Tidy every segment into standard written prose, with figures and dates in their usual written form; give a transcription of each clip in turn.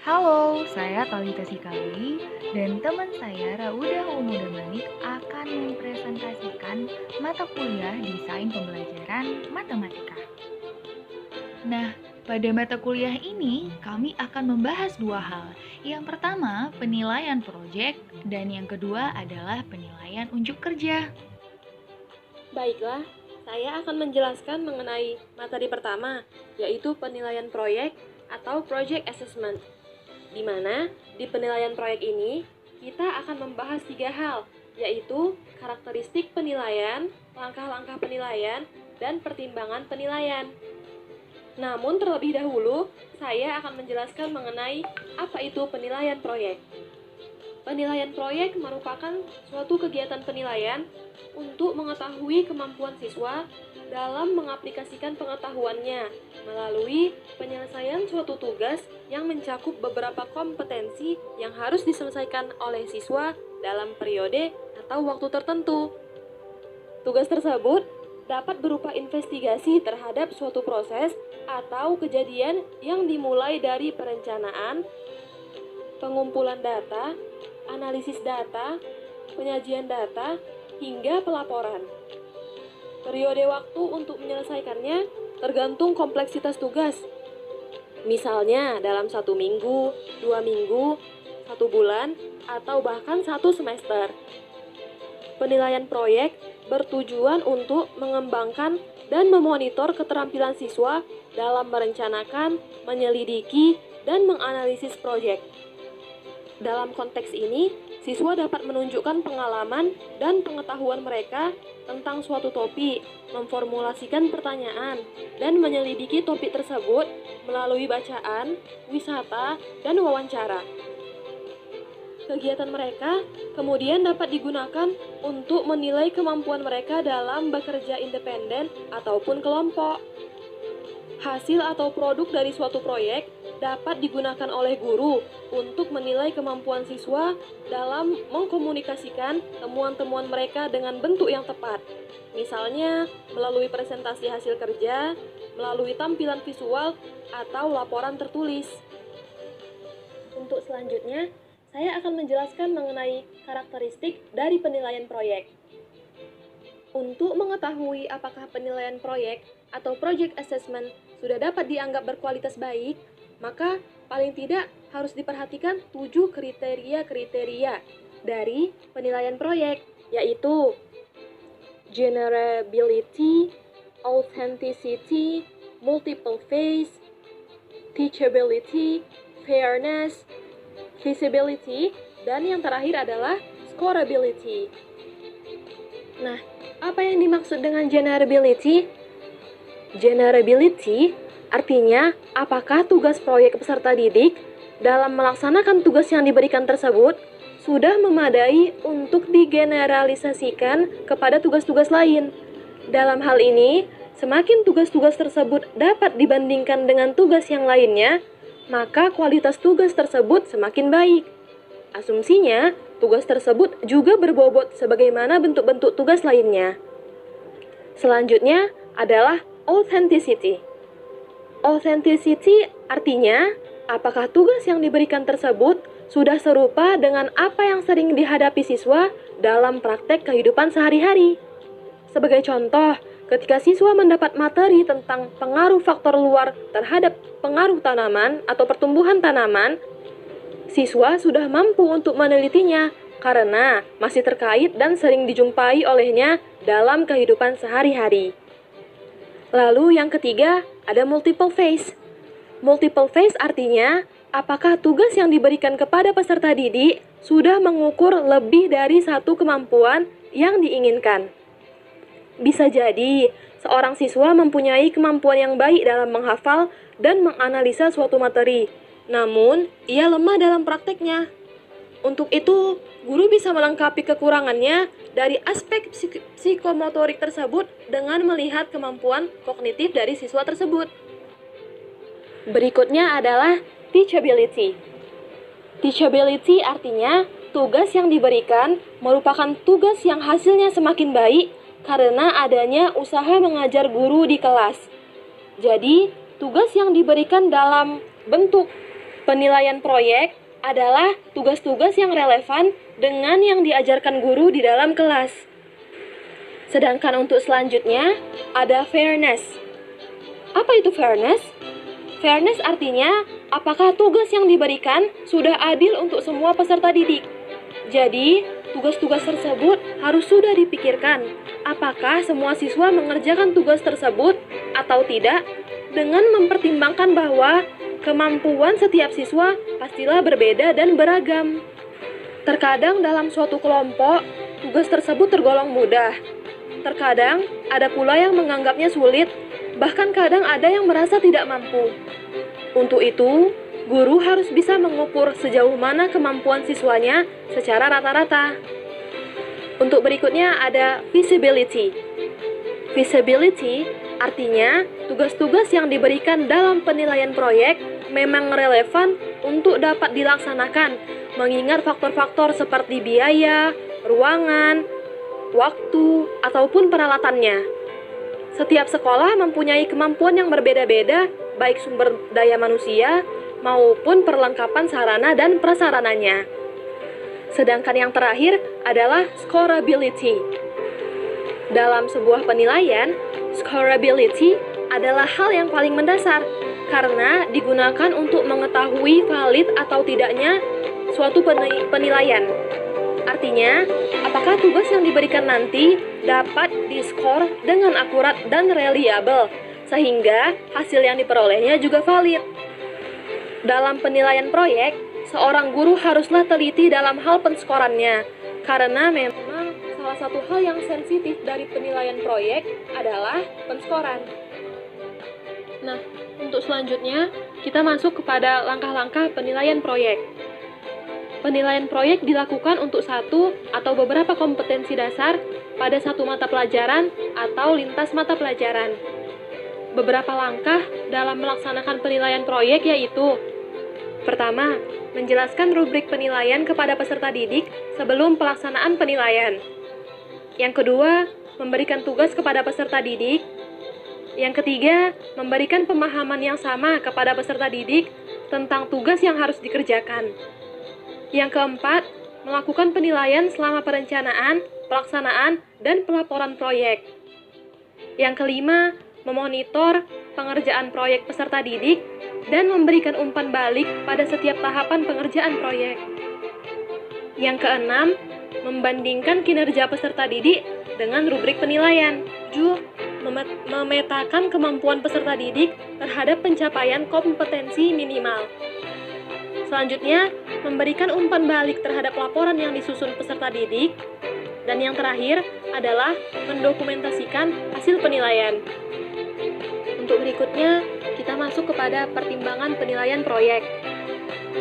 Halo, saya Talita Sikali dan teman saya Rauda Umudamanik akan mempresentasikan mata kuliah Desain Pembelajaran Matematika. Nah, pada mata kuliah ini kami akan membahas dua hal. Yang pertama, penilaian proyek dan yang kedua adalah penilaian unjuk kerja. Baiklah, saya akan menjelaskan mengenai materi pertama, yaitu penilaian proyek atau project assessment. Di mana di penilaian proyek ini kita akan membahas 3 hal, yaitu karakteristik penilaian, langkah-langkah penilaian, dan pertimbangan penilaian. Namun terlebih dahulu, saya akan menjelaskan mengenai apa itu penilaian proyek. Penilaian proyek merupakan suatu kegiatan penilaian untuk mengetahui kemampuan siswa dalam mengaplikasikan pengetahuannya melalui penyelesaian suatu tugas yang mencakup beberapa kompetensi yang harus diselesaikan oleh siswa dalam periode atau waktu tertentu. Tugas tersebut dapat berupa investigasi terhadap suatu proses atau kejadian yang dimulai dari perencanaan, pengumpulan data, analisis data, penyajian data, hingga pelaporan. Periode waktu untuk menyelesaikannya tergantung kompleksitas tugas. Misalnya dalam 1 minggu, 2 minggu, 1 bulan, atau bahkan 1 semester. Penilaian proyek bertujuan untuk mengembangkan dan memonitor keterampilan siswa dalam merencanakan, menyelidiki, dan menganalisis proyek. Dalam konteks ini, siswa dapat menunjukkan pengalaman dan pengetahuan mereka tentang suatu topik, memformulasikan pertanyaan, dan menyelidiki topik tersebut melalui bacaan, wisata, dan wawancara. Kegiatan mereka kemudian dapat digunakan untuk menilai kemampuan mereka dalam bekerja independen ataupun kelompok. Hasil atau produk dari suatu proyek dapat digunakan oleh guru untuk menilai kemampuan siswa dalam mengkomunikasikan temuan-temuan mereka dengan bentuk yang tepat. Misalnya, melalui presentasi hasil kerja, melalui tampilan visual, atau laporan tertulis. Untuk selanjutnya, saya akan menjelaskan mengenai karakteristik dari penilaian proyek. Untuk mengetahui apakah penilaian proyek atau project assessment sudah dapat dianggap berkualitas baik, maka paling tidak harus diperhatikan 7 kriteria-kriteria dari penilaian proyek, yaitu generability, authenticity, multiple phase, teachability, fairness, feasibility, dan yang terakhir adalah scorability. Nah, apa yang dimaksud dengan generability? Generability artinya apakah tugas proyek peserta didik dalam melaksanakan tugas yang diberikan tersebut sudah memadai untuk digeneralisasikan kepada tugas-tugas lain. Dalam hal ini, semakin tugas-tugas tersebut dapat dibandingkan dengan tugas yang lainnya, maka kualitas tugas tersebut semakin baik. Asumsinya, tugas tersebut juga berbobot sebagaimana bentuk-bentuk tugas lainnya. Selanjutnya adalah authenticity. Authenticity artinya, apakah tugas yang diberikan tersebut sudah serupa dengan apa yang sering dihadapi siswa dalam praktek kehidupan sehari-hari. Sebagai contoh, ketika siswa mendapat materi tentang pengaruh faktor luar terhadap pengaruh tanaman atau pertumbuhan tanaman, siswa sudah mampu untuk menelitinya karena masih terkait dan sering dijumpai olehnya dalam kehidupan sehari-hari. Lalu yang ketiga, ada multiple phase. Multiple phase artinya, apakah tugas yang diberikan kepada peserta didik sudah mengukur lebih dari satu kemampuan yang diinginkan. Bisa jadi, seorang siswa mempunyai kemampuan yang baik dalam menghafal dan menganalisa suatu materi, namun ia lemah dalam prakteknya. Untuk itu, guru bisa melengkapi kekurangannya dari aspek psikomotorik tersebut dengan melihat kemampuan kognitif dari siswa tersebut. Berikutnya adalah teachability. Teachability artinya tugas yang diberikan merupakan tugas yang hasilnya semakin baik karena adanya usaha mengajar guru di kelas. Jadi, tugas yang diberikan dalam bentuk Penilaian proyek adalah tugas-tugas yang relevan dengan yang diajarkan guru di dalam kelas. Sedangkan untuk selanjutnya ada fairness. Apa itu fairness? Fairness artinya apakah tugas yang diberikan sudah adil untuk semua peserta didik. Jadi, tugas-tugas tersebut harus sudah dipikirkan apakah semua siswa mengerjakan tugas tersebut atau tidak dengan mempertimbangkan bahwa kemampuan setiap siswa pastilah berbeda dan beragam. Terkadang dalam suatu kelompok, tugas tersebut tergolong mudah. Terkadang ada pula yang menganggapnya sulit, bahkan kadang ada yang merasa tidak mampu. Untuk itu, guru harus bisa mengukur sejauh mana kemampuan siswanya secara rata-rata. Untuk berikutnya ada feasibility. Feasibility artinya tugas-tugas yang diberikan dalam penilaian proyek memang relevan untuk dapat dilaksanakan, mengingat faktor-faktor seperti biaya, ruangan, waktu, ataupun peralatannya. Setiap sekolah mempunyai kemampuan yang berbeda-beda, baik sumber daya manusia maupun perlengkapan sarana dan prasarananya. Sedangkan yang terakhir adalah scorability. Dalam sebuah penilaian, scorability adalah hal yang paling mendasar karena digunakan untuk mengetahui valid atau tidaknya suatu penilaian. Artinya, apakah tugas yang diberikan nanti dapat diskor dengan akurat dan reliable, sehingga hasil yang diperolehnya juga valid. Dalam penilaian proyek, seorang guru haruslah teliti dalam hal penskorannya, karena memang salah satu hal yang sensitif dari penilaian proyek adalah penskoran. Nah, untuk selanjutnya, kita masuk kepada langkah-langkah penilaian proyek. Penilaian proyek dilakukan untuk satu atau beberapa kompetensi dasar pada satu mata pelajaran atau lintas mata pelajaran. Beberapa langkah dalam melaksanakan penilaian proyek yaitu: pertama, menjelaskan rubrik penilaian kepada peserta didik sebelum pelaksanaan penilaian. Yang kedua, memberikan tugas kepada peserta didik. Yang ketiga, memberikan pemahaman yang sama kepada peserta didik tentang tugas yang harus dikerjakan. Yang keempat, melakukan penilaian selama perencanaan, pelaksanaan, dan pelaporan proyek. Yang kelima, memonitor pengerjaan proyek peserta didik dan memberikan umpan balik pada setiap tahapan pengerjaan proyek. Yang keenam, membandingkan kinerja peserta didik dengan rubrik penilaian. 7. Memetakan kemampuan peserta didik terhadap pencapaian kompetensi minimal. Selanjutnya, memberikan umpan balik terhadap laporan yang disusun peserta didik. Dan yang terakhir adalah mendokumentasikan hasil penilaian. Untuk berikutnya, kita masuk kepada pertimbangan penilaian proyek.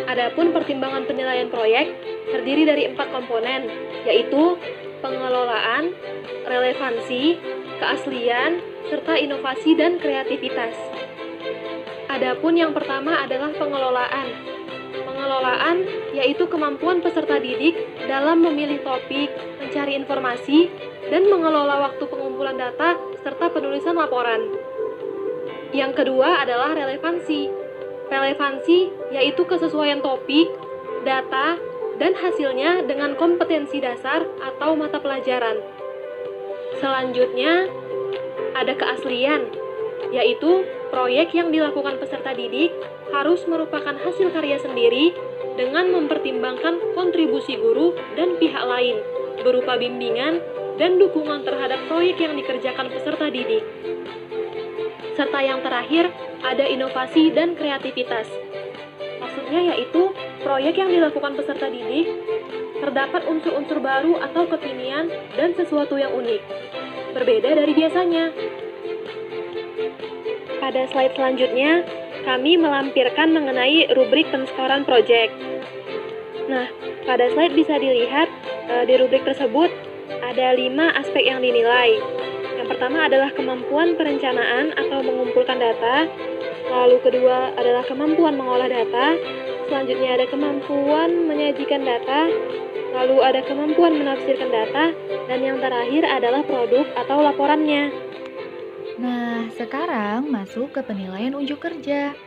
Adapun pertimbangan penilaian proyek terdiri dari 4 komponen, yaitu pengelolaan, relevansi, keaslian, serta inovasi dan kreativitas. Adapun yang pertama adalah pengelolaan. Pengelolaan yaitu kemampuan peserta didik dalam memilih topik, mencari informasi, dan mengelola waktu pengumpulan data serta penulisan laporan. Yang kedua adalah relevansi. Relevansi yaitu kesesuaian topik, data, dan hasilnya dengan kompetensi dasar atau mata pelajaran. Selanjutnya, ada keaslian, yaitu proyek yang dilakukan peserta didik harus merupakan hasil karya sendiri dengan mempertimbangkan kontribusi guru dan pihak lain, berupa bimbingan dan dukungan terhadap proyek yang dikerjakan peserta didik. Serta yang terakhir, ada inovasi dan kreativitas. Maksudnya yaitu, proyek yang dilakukan peserta didik terdapat unsur-unsur baru atau kekinian dan sesuatu yang unik, berbeda dari biasanya. Pada slide selanjutnya, kami melampirkan mengenai rubrik penskoran proyek. Nah, pada slide bisa dilihat di rubrik tersebut ada 5 aspek yang dinilai. Yang pertama adalah kemampuan perencanaan atau mengumpulkan data, lalu kedua adalah kemampuan mengolah data, selanjutnya ada kemampuan menyajikan data, lalu ada kemampuan menafsirkan data, dan yang terakhir adalah produk atau laporannya. Nah, sekarang masuk ke penilaian unjuk kerja.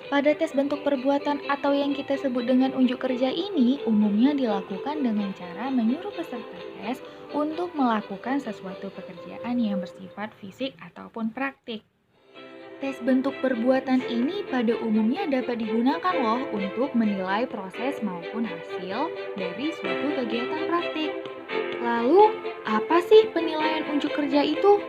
Pada tes bentuk perbuatan atau yang kita sebut dengan unjuk kerja ini umumnya dilakukan dengan cara menyuruh peserta tes untuk melakukan sesuatu pekerjaan yang bersifat fisik ataupun praktik. Tes bentuk perbuatan ini pada umumnya dapat digunakan loh untuk menilai proses maupun hasil dari suatu kegiatan praktik. Lalu, apa sih penilaian unjuk kerja itu?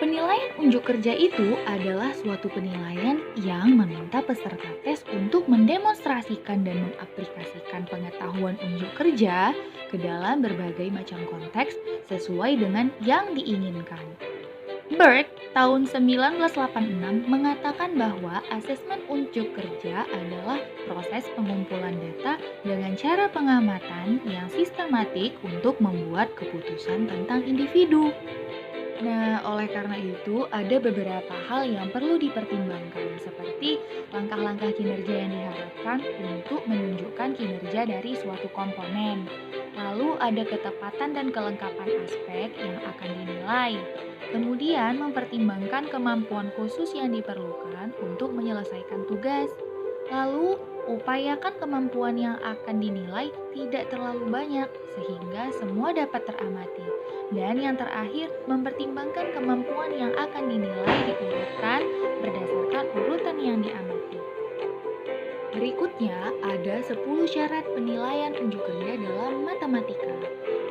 Penilaian unjuk kerja itu adalah suatu penilaian yang meminta peserta tes untuk mendemonstrasikan dan mengaplikasikan pengetahuan unjuk kerja ke dalam berbagai macam konteks sesuai dengan yang diinginkan. Bird tahun 1986 mengatakan bahwa asesmen unjuk kerja adalah proses pengumpulan data dengan cara pengamatan yang sistematik untuk membuat keputusan tentang individu. Nah, oleh karena itu, ada beberapa hal yang perlu dipertimbangkan, seperti langkah-langkah kinerja yang diharapkan untuk menunjukkan kinerja dari suatu komponen. Lalu ada ketepatan dan kelengkapan aspek yang akan dinilai. Kemudian mempertimbangkan kemampuan khusus yang diperlukan untuk menyelesaikan tugas. Lalu, upayakan kemampuan yang akan dinilai tidak terlalu banyak, sehingga semua dapat teramati. Dan yang terakhir, mempertimbangkan kemampuan yang akan dinilai diurutkan berdasarkan urutan yang diamati. Berikutnya, ada 10 syarat penilaian unjuk kerja dalam matematika.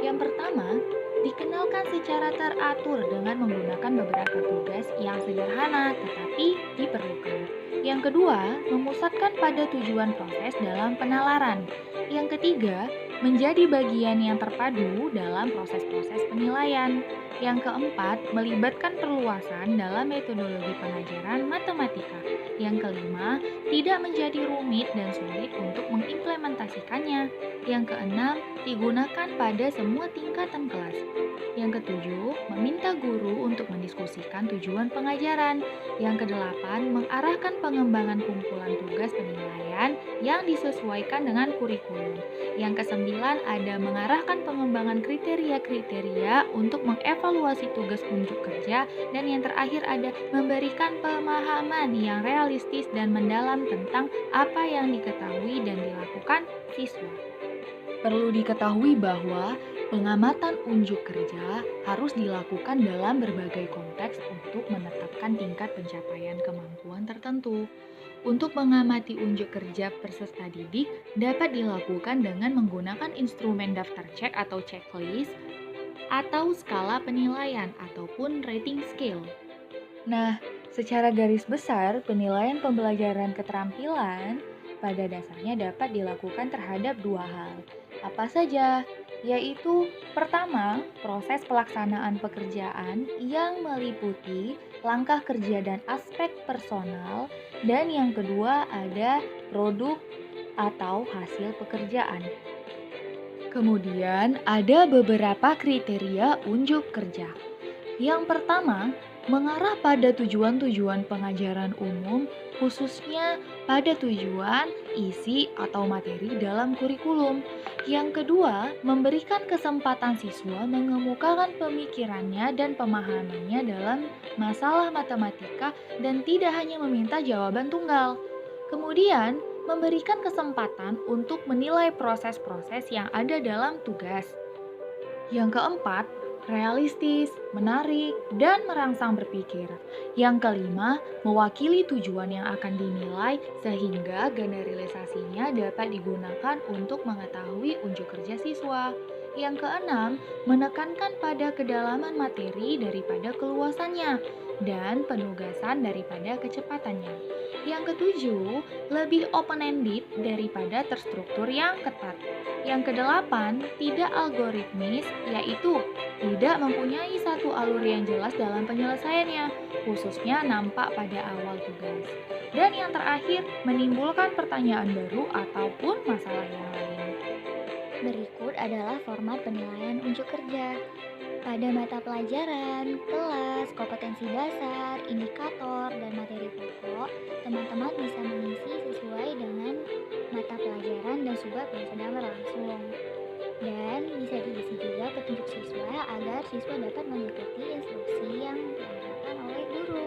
Yang pertama, dikenalkan secara teratur dengan menggunakan beberapa tugas yang sederhana tetapi diperlukan. Yang kedua, memusatkan pada tujuan proses dalam penalaran. Yang ketiga, menjadi bagian yang terpadu dalam proses-proses penilaian. Yang keempat, melibatkan perluasan dalam metodologi pengajaran matematika. Yang kelima, tidak menjadi rumit dan sulit untuk mengimplementasikannya. Yang keenam, digunakan pada semua tingkatan kelas. Yang ketujuh, meminta guru untuk mendiskusikan tujuan pengajaran. Yang kedelapan, mengarahkan pengembangan kumpulan tugas penilaian yang disesuaikan dengan kurikulum. Yang kesembilan, ada mengarahkan pengembangan kriteria-kriteria untuk mengevaluasi tugas unjuk kerja. Dan yang terakhir ada memberikan pemahaman yang realistis dan mendalam tentang apa yang diketahui dan dilakukan siswa. Perlu diketahui bahwa pengamatan unjuk kerja harus dilakukan dalam berbagai konteks untuk menetapkan tingkat pencapaian kemampuan tertentu. Untuk mengamati unjuk kerja peserta didik dapat dilakukan dengan menggunakan instrumen daftar cek atau checklist atau skala penilaian ataupun rating scale. Nah, secara garis besar penilaian pembelajaran keterampilan pada dasarnya dapat dilakukan terhadap dua hal. Apa saja? Yaitu pertama, proses pelaksanaan pekerjaan yang meliputi langkah kerja dan aspek personal, dan yang kedua ada produk atau hasil pekerjaan. Kemudian ada beberapa kriteria unjuk kerja. Yang pertama, mengarah pada tujuan-tujuan pengajaran umum, khususnya pada tujuan, isi, atau materi dalam kurikulum. Yang kedua, memberikan kesempatan siswa mengemukakan pemikirannya dan pemahamannya dalam masalah matematika dan tidak hanya meminta jawaban tunggal. Kemudian, memberikan kesempatan untuk menilai proses-proses yang ada dalam tugas. Yang keempat, realistis, menarik, dan merangsang berpikir. Yang kelima, mewakili tujuan yang akan dinilai sehingga generalisasinya dapat digunakan untuk mengetahui unjuk kerja siswa. Yang keenam, menekankan pada kedalaman materi daripada keluasannya dan penugasan daripada kecepatannya. Yang ketujuh, lebih open-ended daripada terstruktur yang ketat. Yang kedelapan, tidak algoritmis, yaitu tidak mempunyai satu alur yang jelas dalam penyelesaiannya, khususnya nampak pada awal tugas. Dan yang terakhir, menimbulkan pertanyaan baru ataupun masalah yang lain. Berikut adalah format penilaian unjuk kerja. Pada mata pelajaran, kelas, kompetensi dasar, indikator, dan materi pokok, teman-teman bisa mengisi sesuai dengan mata pelajaran dan subbab yang sedang berlangsung. Dan bisa diisi juga petunjuk siswa agar siswa dapat mengikuti instruksi yang diarahkan oleh guru.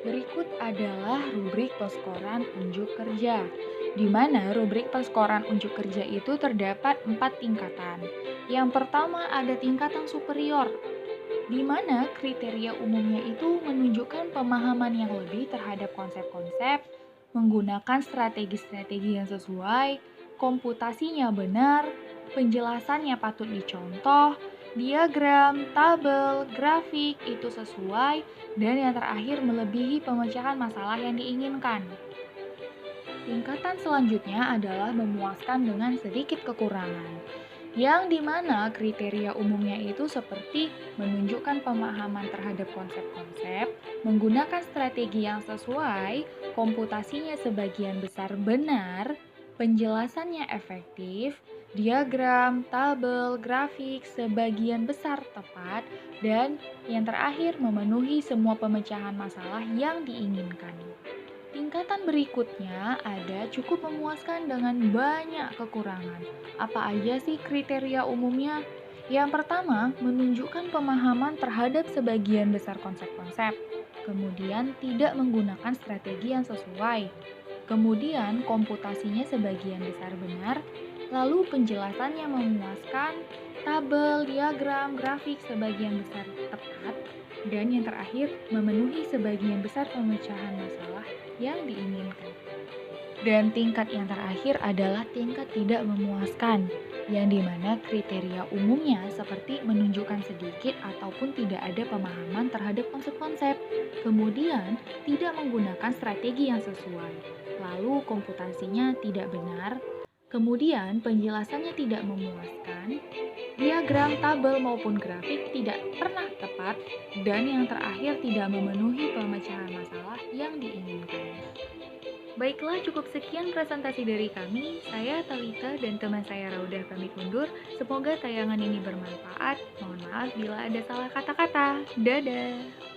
Berikut adalah rubrik peskoran unjuk kerja, di mana rubrik peskoran unjuk kerja itu terdapat 4 tingkatan. Yang pertama ada tingkatan superior, di mana kriteria umumnya itu menunjukkan pemahaman yang lebih terhadap konsep-konsep, menggunakan strategi-strategi yang sesuai, komputasinya benar, penjelasannya patut dicontoh, diagram, tabel, grafik itu sesuai, dan yang terakhir melebihi pemecahan masalah yang diinginkan. Tingkatan selanjutnya adalah memuaskan dengan sedikit kekurangan, yang dimana kriteria umumnya itu seperti menunjukkan pemahaman terhadap konsep-konsep, menggunakan strategi yang sesuai, komputasinya sebagian besar benar, penjelasannya efektif, diagram, tabel, grafik sebagian besar tepat, dan yang terakhir memenuhi semua pemecahan masalah yang diinginkan. Tingkatan berikutnya ada cukup memuaskan dengan banyak kekurangan. Apa aja sih kriteria umumnya? Yang pertama, menunjukkan pemahaman terhadap sebagian besar konsep-konsep. Kemudian, tidak menggunakan strategi yang sesuai. Kemudian, komputasinya sebagian besar benar. Lalu, penjelasannya memuaskan, tabel, diagram, grafik sebagian besar tepat. Dan yang terakhir, memenuhi sebagian besar pemecahan masalah yang diinginkan. Dan tingkat yang terakhir adalah tingkat tidak memuaskan, yang dimana kriteria umumnya seperti menunjukkan sedikit ataupun tidak ada pemahaman terhadap konsep-konsep, kemudian tidak menggunakan strategi yang sesuai, lalu komputasinya tidak benar, kemudian penjelasannya tidak memuaskan, diagram, tabel maupun grafik tidak pernah tepat, dan yang terakhir tidak memenuhi pemecahan masalah yang diinginkan. Baiklah, cukup sekian presentasi dari kami. Saya Talita dan teman saya Raudah pamit undur. Semoga tayangan ini bermanfaat. Mohon maaf bila ada salah kata-kata. Dadah!